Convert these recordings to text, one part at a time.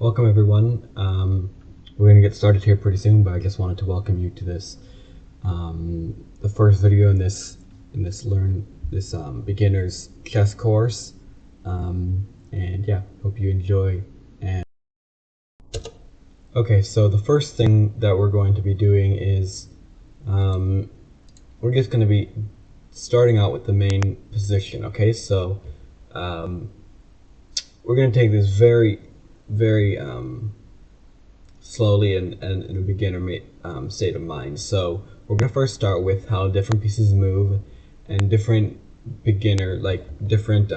Welcome everyone. We're gonna get started here pretty soon, but I just wanted to welcome you to this, the first video in this beginner's chess course. And yeah, hope you enjoy. And okay, so the first thing that we're going to be doing is we're just going to be starting out with the main position. Okay, so we're going to take this very slowly and in a beginner state of mind. So we're going to first start with how different pieces move and different different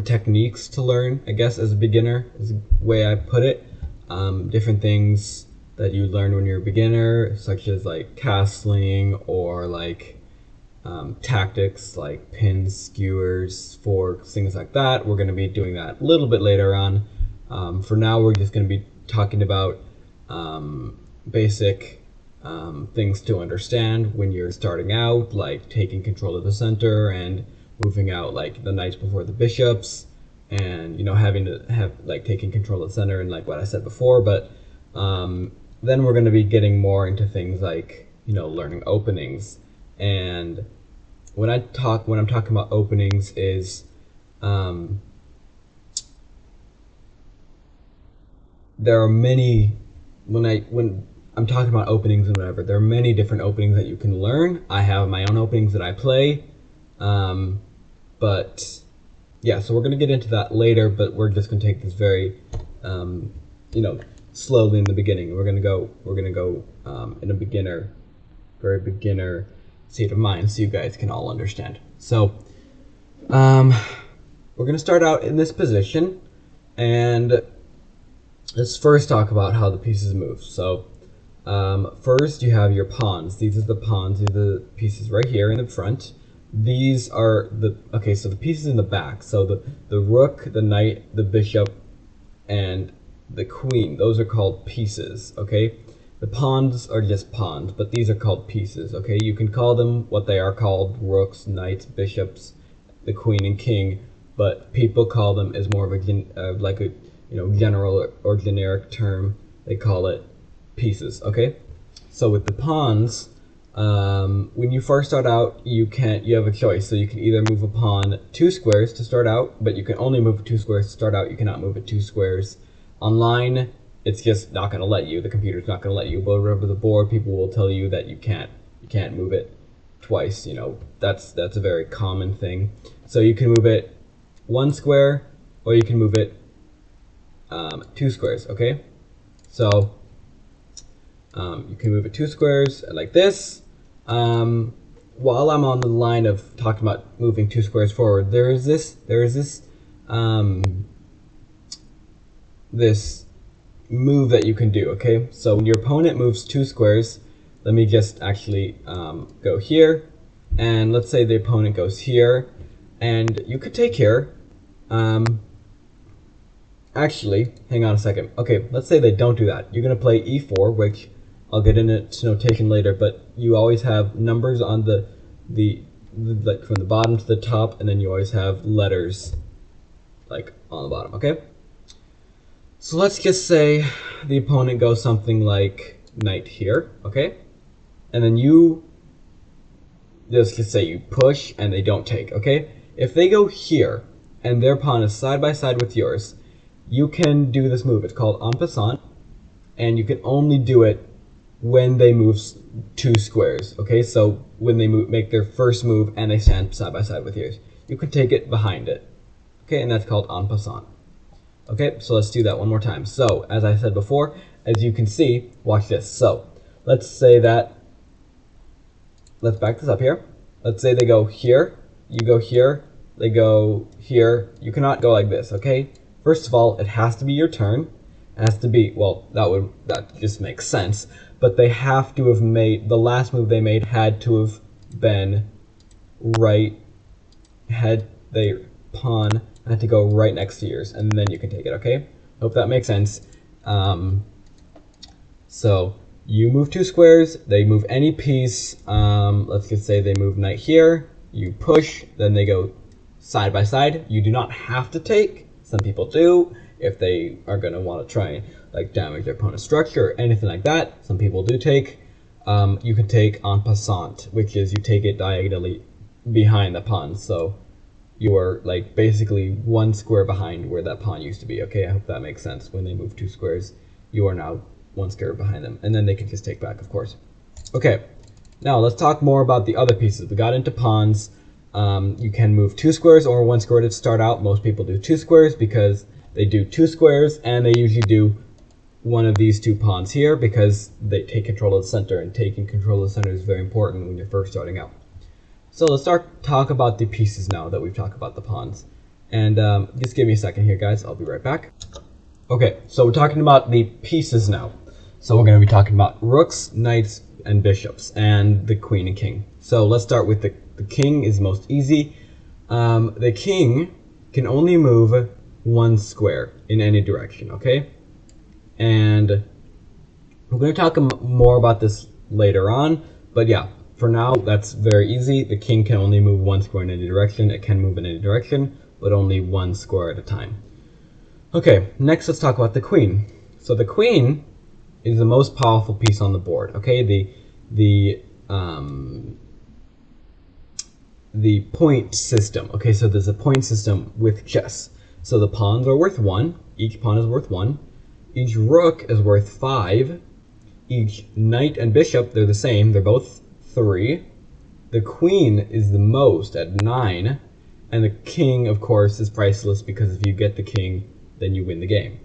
techniques to learn, I guess, as a beginner, is the way I put it. Different things that you learn when you're a beginner, such as like castling or like tactics like pins, skewers, forks, things like that. We're going to be doing that a little bit later on. For now, we're just going to be talking about basic things to understand when you're starting out, like taking control of the center and moving out like the knights before the bishops, and having to have like taking control of the center and like what I said before. But then we're going to be getting more into things like learning openings. And when I'm talking about openings is there are many when I'm talking about openings and whatever, there are many different openings that you can learn. I have my own openings that I play, but yeah, so we're going to get into that later, but we're just going to take this very slowly in the beginning. We're going to go in a very beginner state of mind, so you guys can all understand. So we're going to start out in this position, and let's first talk about how the pieces move. So first you have your pawns. These are the pawns. These are the pieces right here in the front. These are the pieces in the back. So the rook, the knight, the bishop, and the queen, those are called pieces. Okay, the pawns are just pawns, but these are called pieces. Okay, you can call them what they are called: rooks, knights, bishops, the queen and king, but people call them as more of a general or generic term. They call it pieces. Okay, so with the pawns, when you first start out, you have a choice. So you can either move a pawn 2 squares to start out, but you can only move 2 squares to start out. You cannot move it 2 squares. Online, it's just not going to let you. The computer's not going to let you. But over the board, people will tell you that you can't move it twice. That's a very common thing. So you can move it 1 square, or you can move it 2 squares. Okay, so you can move it 2 squares like this. While I'm on the line of talking about moving 2 squares forward, there is this move that you can do. Okay, so when your opponent moves 2 squares, let me just actually go here, and let's say the opponent goes here, and you could take here. Actually, hang on a second. Okay, let's say they don't do that. You're going to play e4, which I'll get into its notation later, but you always have numbers on the like from the bottom to the top, and then you always have letters like on the bottom. Okay, so let's just say the opponent goes something like knight here. Okay, and then let's just say you push and they don't take. Okay, if they go here and their pawn is side by side with yours, you can do this move. It's called en passant, and you can only do it when they move 2 squares. Okay, so when they make their first move and they stand side by side with yours, you can take it behind it. Okay, and that's called en passant. Okay, so let's do that one more time. So as I said before, as you can see, watch this. So let's say that, let's back this up here. Let's say they go here, you go here, they go here. You cannot go like this. Okay, first of all, it has to be your turn. It has to be, well, that just makes sense, but they have to have made, the last move they made had to have been right, their pawn had to go right next to yours, and then you can take it. Okay, hope that makes sense. So you move 2 squares, they move any piece. Let's just say they move knight here, you push, then they go side by side. You do not have to take. Some people do if they are going to want to try and like damage their opponent's structure or anything like that. Some people do take. You can take en passant, which is you take it diagonally behind the pawn. So you are like basically one square behind where that pawn used to be. Okay, I hope that makes sense. When they move 2 squares, you are now one square behind them, and then they can just take back, of course. Okay, now let's talk more about the other pieces. We got into pawns. You can move 2 squares or 1 square to start out. Most people do 2 squares because they do 2 squares, and they usually do one of these 2 pawns here because they take control of the center, and taking control of the center is very important when you're first starting out. So let's talk about the pieces now that we've talked about the pawns. And just give me a second here, guys. I'll be right back. Okay, so we're talking about the pieces now. So we're going to be talking about rooks, knights, and bishops, and the queen and king. So let's start with the king is most easy. The king can only move 1 square in any direction, okay? And we're going to talk more about this later on, but yeah, for now, that's very easy. The king can only move 1 square in any direction. It can move in any direction, but only 1 square at a time. Okay, next let's talk about the queen. So the queen is the most powerful piece on the board, okay? The point system. Okay, so there's a point system with chess. So the pawns are worth 1. Each pawn is worth 1. Each rook is worth 5. Each knight and bishop, they're the same. They're both 3. The queen is the most at 9. And the king, of course, is priceless because if you get the king, then you win the game.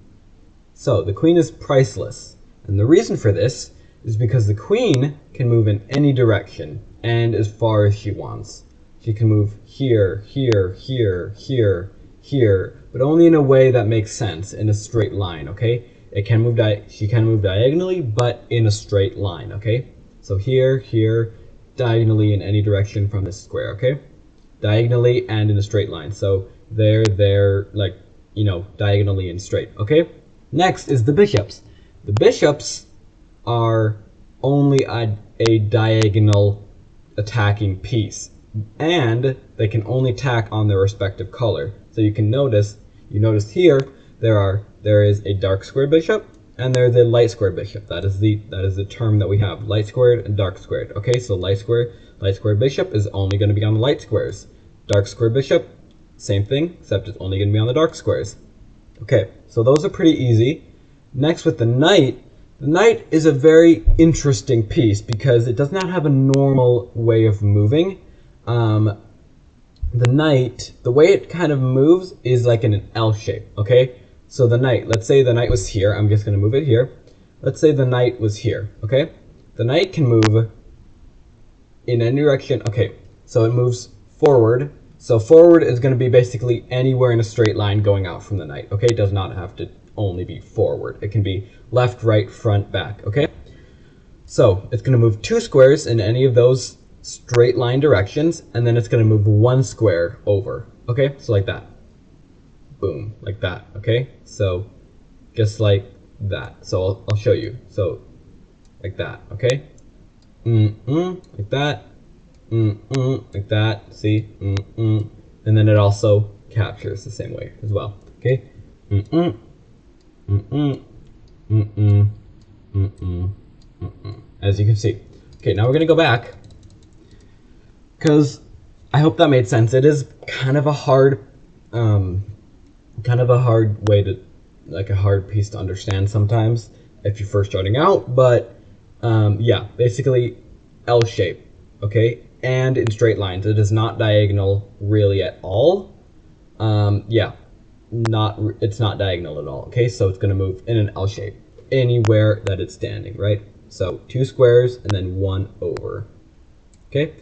So the queen is priceless. And the reason for this is because the queen can move in any direction and as far as she wants. She can move here, here, here, here, here, but only in a way that makes sense, in a straight line, okay? It can move she can move diagonally, but in a straight line, okay? So here, here, diagonally in any direction from this square, okay? Diagonally and in a straight line. So there, like, you know, diagonally and straight, okay? Next is the bishops. The bishops are only a diagonal attacking piece, and they can only attack on their respective color. So you notice here there is a dark squared bishop and there's a light squared bishop. That is the term that we have, light squared and dark squared. Okay, so light squared bishop is only going to be on the light squares. Dark squared bishop, same thing, except it's only going to be on the dark squares. Okay, so those are pretty easy. Next with the knight is a very interesting piece because it does not have a normal way of moving. The knight, the way it kind of moves is like in an L shape, okay? So the knight, let's say the knight was here. I'm just going to move it here. Let's say the knight was here, okay? The knight can move in any direction. Okay, so it moves forward. So forward is going to be basically anywhere in a straight line going out from the knight, okay? It does not have to only be forward. It can be left, right, front, back, okay? So it's going to move 2 squares in any of those straight line directions, and then it's going to move 1 square over, okay? So like that. Boom, like that, okay? So just like that. So I'll show you. So like that, okay? Like that. Like that. See? And then it also captures the same way as well, okay? As you can see. Okay, now we're going to go back, because I hope that made sense. It is kind of a hard way to, like a hard piece to understand sometimes if you're first starting out, but yeah, basically L shape, okay, and in straight lines. It is not diagonal really at all. Yeah, it's not diagonal at all, okay, so it's going to move in an L shape anywhere that it's standing, right? So 2 squares and then 1 over, okay?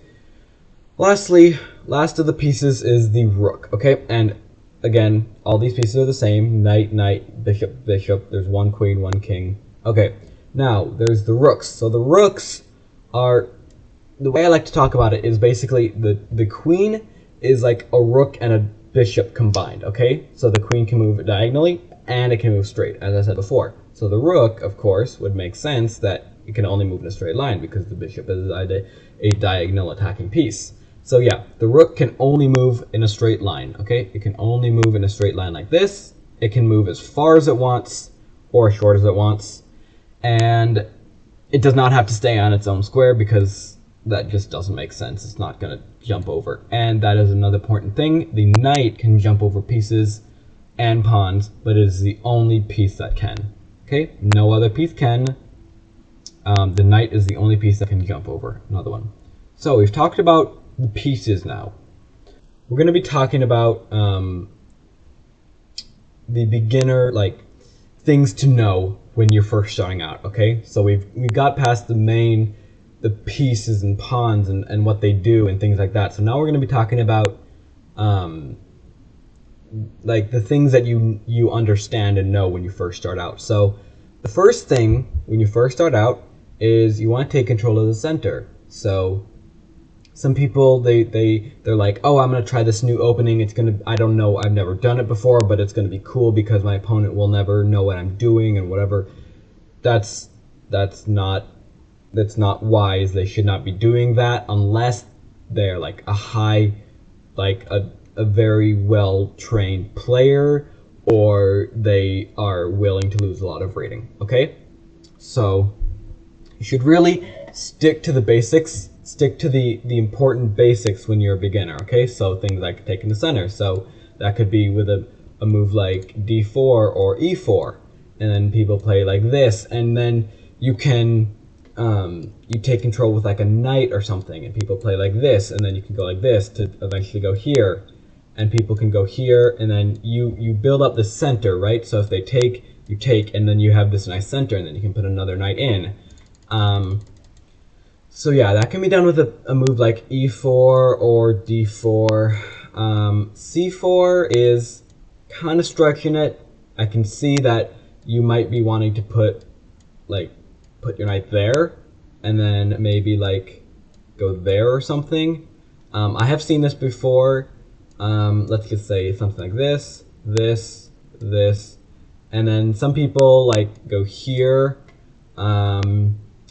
Lastly, last of the pieces is the rook, okay? And again, all these pieces are the same. Knight, knight, bishop, bishop. There's 1 queen, 1 king. Okay, now there's the rooks. So the rooks are, the way I like to talk about it is basically the queen is like a rook and a bishop combined, okay? So the queen can move diagonally and it can move straight, as I said before. So the rook, of course, would make sense that it can only move in a straight line because the bishop is a diagonal attacking piece. So yeah, the rook can only move in a straight line, okay? It can only move in a straight line like this. It can move as far as it wants or as short as it wants. And it does not have to stay on its own square because that just doesn't make sense. It's not going to jump over. And that is another important thing. The knight can jump over pieces and pawns, but it is the only piece that can. Okay? No other piece can. The knight is the only piece that can jump over another one. So we've talked about the pieces now. We're going to be talking about the beginner, like, things to know when you're first starting out, okay? So we've got past the pieces and pawns and what they do and things like that. So now we're going to be talking about like the things that you understand and know when you first start out. So the first thing when you first start out is you want to take control of the center. So some people they're like, oh, I'm gonna try this new opening. I don't know, I've never done it before, but it's gonna be cool because my opponent will never know what I'm doing and whatever. That's not wise. They should not be doing that unless they're like a very well trained player, or they are willing to lose a lot of rating. Okay, so you should really stick to the basics. Stick to the important basics when you're a beginner, okay? So things like taking the center. So that could be with a move like d4 or e4. And then people play like this. And then you can, you take control with like a knight or something. And people play like this. And then you can go like this to eventually go here. And people can go here. And then you build up the center, right? So if they take, you take. And then you have this nice center. And then you can put another knight in. So yeah, that can be done with a move like e4 or d4. c4 is kind of stretching it. I can see that you might be wanting to put your knight there, and then maybe like go there or something. I have seen this before. Let's just say something like this, this, and then some people like go here.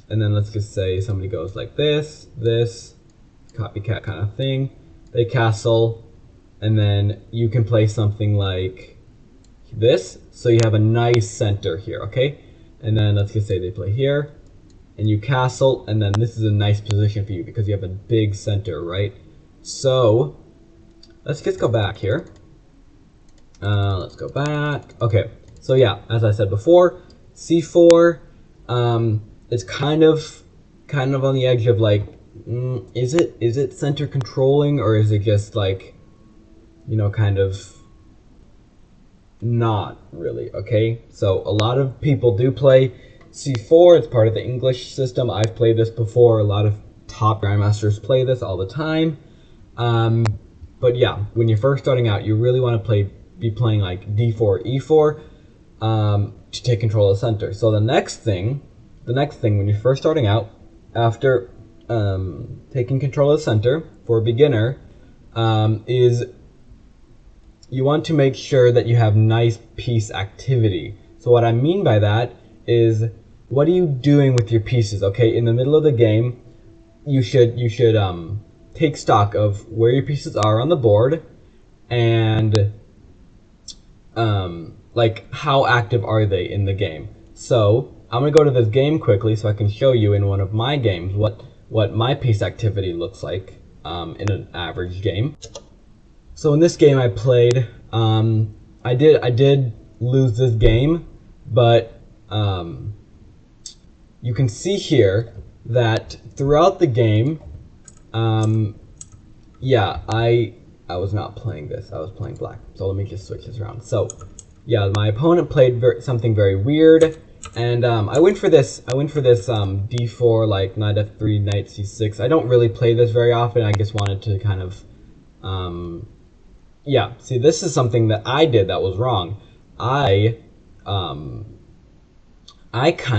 And then let's just say somebody goes like this, copycat kind of thing. They castle, and then you can play something like this. So you have a nice center here, okay? And then let's just say they play here, and you castle, and then this is a nice position for you because you have a big center, right? So let's just go back here. Let's go back. Okay, so yeah, as I said before, c4. It's kind of on the edge of like, is it center controlling, or is it just like, you know, kind of not really, okay? So a lot of people do play c4. It's part of the English system. I've played this before. A lot of top grandmasters play this all the time. But yeah, when you're first starting out, you really want to be playing like d4, e4 to take control of the center. So the next thing when you're first starting out, after taking control of the center for a beginner, is you want to make sure that you have nice piece activity. So what I mean by that is, what are you doing with your pieces? Okay, in the middle of the game, you should take stock of where your pieces are on the board, and like how active are they in the game. So I'm going to go to this game quickly so I can show you in one of my games what my piece activity looks like in an average game. So in this game I played, I did lose this game, but you can see here that throughout the game, yeah, I was not playing this, I was playing black. So let me just switch this around. So yeah, my opponent played something very weird. And I went for this d4, like knight f3, knight c6. I don't really play this very often. I just wanted to kind of, yeah. See, this is something that I did that was wrong. I kind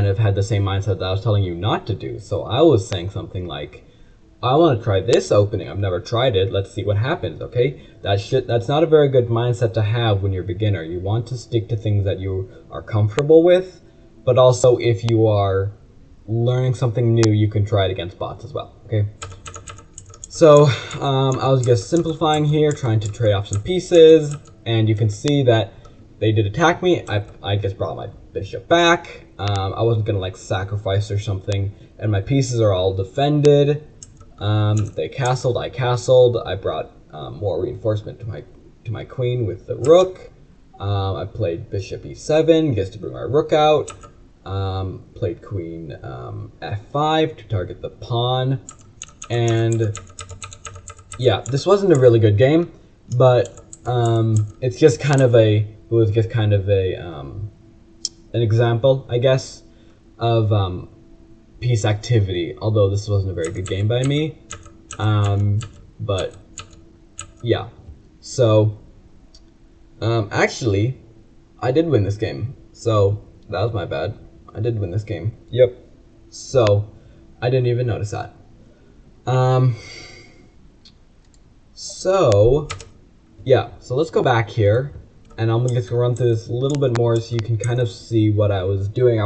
of had the same mindset that I was telling you not to do. So I was saying something like, I want to try this opening. I've never tried it. Let's see what happens, okay? That's not a very good mindset to have when you're a beginner. You want to stick to things that you are comfortable with. But also, if you are learning something new, you can try it against bots as well, okay? So I was just simplifying here, trying to trade off some pieces, and you can see that they did attack me. I just brought my bishop back. I wasn't gonna like sacrifice or something, and my pieces are all defended. They castled. I castled. I brought more reinforcement to my queen with the rook. I played bishop e7 just to bring my rook out. Played queen f5 to target the pawn, and yeah, this wasn't a really good game, but it's just kind of it was just kind of an example, I guess, of piece activity. Although this wasn't a very good game by me, but yeah. So actually, I did win this game. So that was my bad. I did win this game. Yep. So I didn't even notice that. So yeah, so let's go back here, and I'm just gonna run through this a little bit more so you can kind of see what I was doing.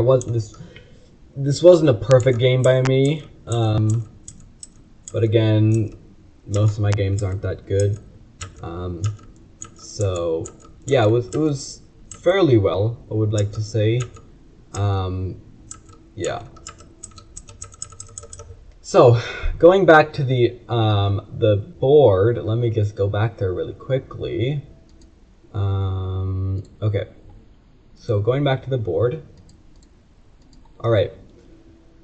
This wasn't a perfect game by me, but again, most of my games aren't that good. So yeah, it was fairly well, I would like to say. Yeah. So, going back to the board, let me just go back there really quickly. Okay. So, going back to the board. Alright.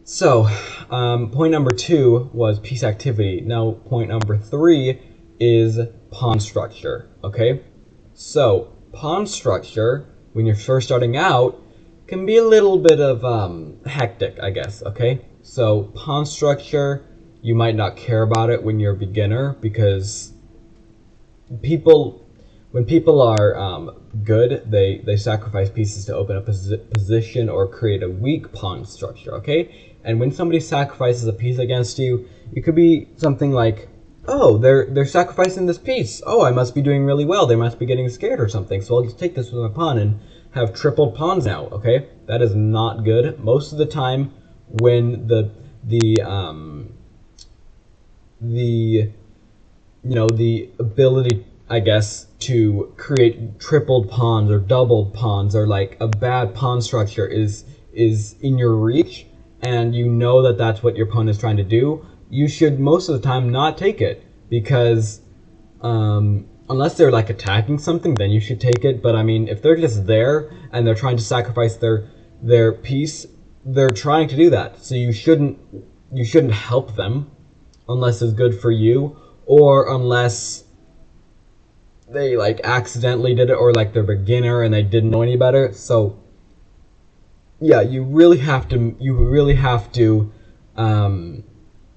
So, point number 2 was piece activity. Now, point number 3 is pawn structure. Okay? So, pawn structure, when you're first starting out, can be a little bit of hectic, I guess. Okay? So pawn structure, you might not care about it when you're a beginner, because when people are good, they sacrifice pieces to open up a position or create a weak pawn structure, okay? And when somebody sacrifices a piece against you, it could be something like, oh, they're sacrificing this piece. Oh, I must be doing really well. They must be getting scared or something. So I'll just take this with my pawn and have tripled pawns now, okay? That is not good. Most of the time, when the ability, I guess, to create tripled pawns or doubled pawns, or like a bad pawn structure is in your reach, and you know that that's what your opponent is trying to do, you should most of the time not take it, because unless they're like attacking something, then you should take it. But I mean, if they're just there and they're trying to sacrifice their piece, they're trying to do that. So you shouldn't help them unless it's good for you, or unless they like accidentally did it, or like they're beginner and they didn't know any better. So yeah, you really have to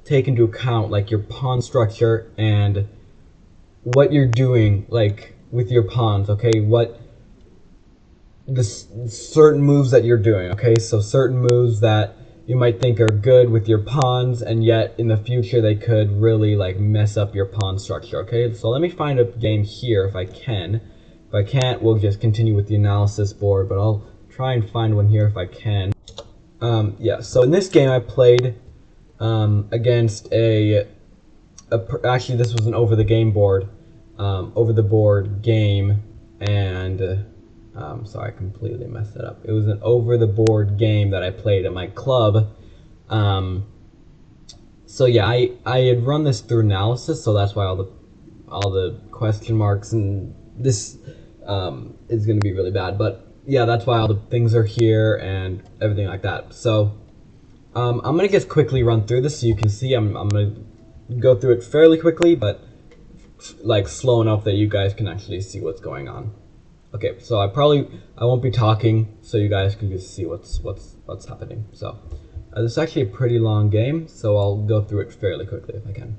take into account like your pawn structure and what you're doing like with your pawns, okay? What the certain moves that you're doing, okay? So certain moves that you might think are good with your pawns, and yet in the future they could really like mess up your pawn structure, okay? So let me find a game here if I can. If I can't, we'll just continue with the analysis board, but I'll try and find one here if I can. Yeah, so in this game I played against actually this was an over the board game, and sorry, I completely messed that up. It was an over-the-board game that I played at my club. So yeah, I had run this through analysis, so that's why all the question marks and this is going to be really bad. But yeah, that's why all the things are here and everything like that. So I'm going to just quickly run through this so you can see. I'm going to go through it fairly quickly, but like slow enough that you guys can actually see what's going on. Okay, so I won't be talking, so you guys can just see what's happening. So this is actually a pretty long game, so I'll go through it fairly quickly if I can.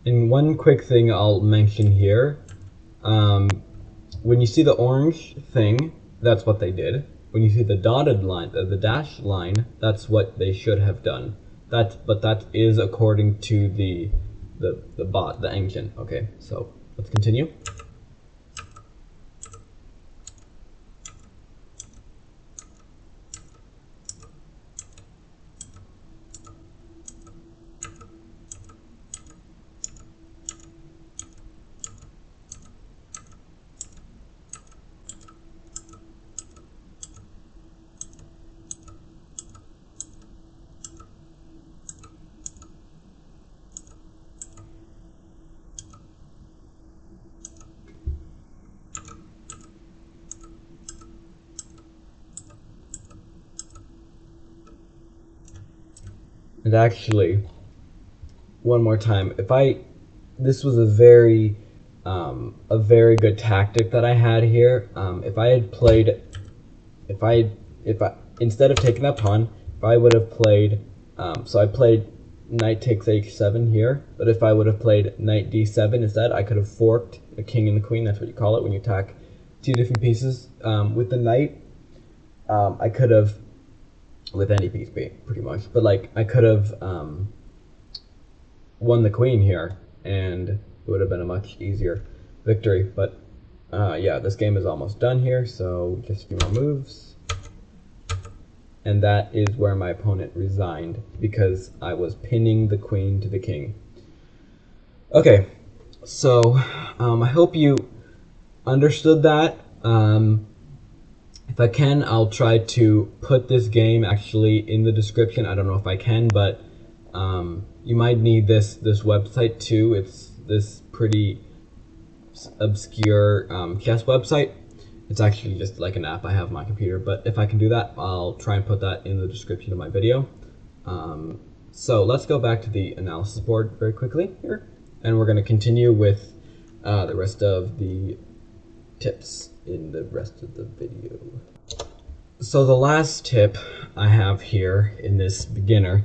And one quick thing I'll mention here, when you see the orange thing, that's what they did. When you see the dotted line, the dashed line, that's what they should have done. But that is according to the bot, the engine. Okay, so let's continue. And actually, one more time, this was a very good tactic that I had here. If I had played, if I instead of taking that pawn, if I would have played, so I played knight takes h7 here, but if I would have played knight d7 instead, I could have forked the king and the queen. That's what you call it when you attack two different pieces with the knight. I could have, with any piece pretty much, but like I could have won the queen here, and it would have been a much easier victory. But yeah, this game is almost done here, so just a few more moves. And that is where my opponent resigned, because I was pinning the queen to the king. Okay, so I hope you understood that. If I can, I'll try to put this game actually in the description. I don't know if I can, but you might need this website too. It's this pretty obscure chess website. It's actually just like an app I have on my computer, but if I can do that, I'll try and put that in the description of my video. So let's go back to the analysis board very quickly here, and we're going to continue with the rest of the tips in the rest of the video. So the last tip I have here in this beginner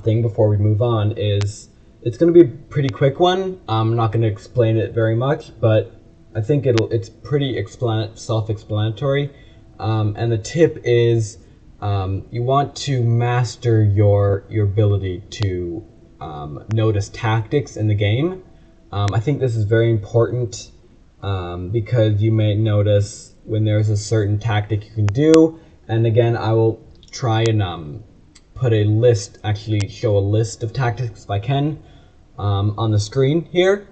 thing before we move on is, it's going to be a pretty quick one. I'm not going to explain it very much, but I think it's pretty self-explanatory. And the tip is you want to master your ability to notice tactics in the game. I think this is very important because you may notice when there's a certain tactic you can do. And again, I will try and put a list, actually show a list of tactics if I can on the screen here.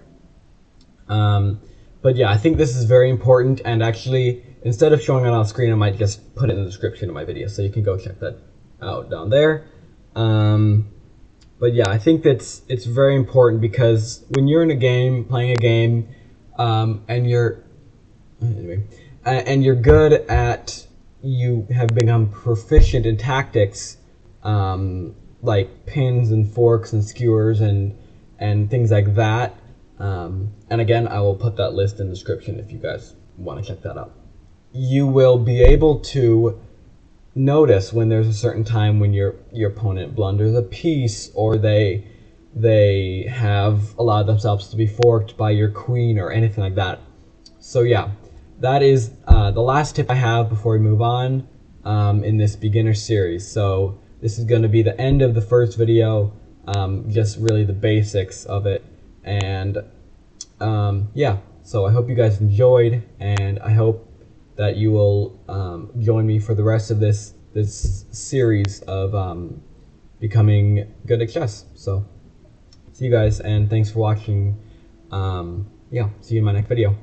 But yeah, I think this is very important, and actually, instead of showing it on screen, I might just put it in the description of my video, so you can go check that out down there. But yeah, I think it's very important, because when you're in a game, playing a game, and you're good at, you have become proficient in tactics, like pins and forks and skewers and things like that. And again, I will put that list in the description if you guys want to check that out. You will be able to notice when there's a certain time when your opponent blunders a piece, or they have allowed themselves to be forked by your queen or anything like that. So yeah, that is the last tip I have before we move on in this beginner series. So this is going to be the end of the first video, just really the basics of it. And yeah, so I hope you guys enjoyed, and I hope that you will join me for the rest of this series of becoming good at chess. So see you guys, and thanks for watching. Yeah, see you in my next video.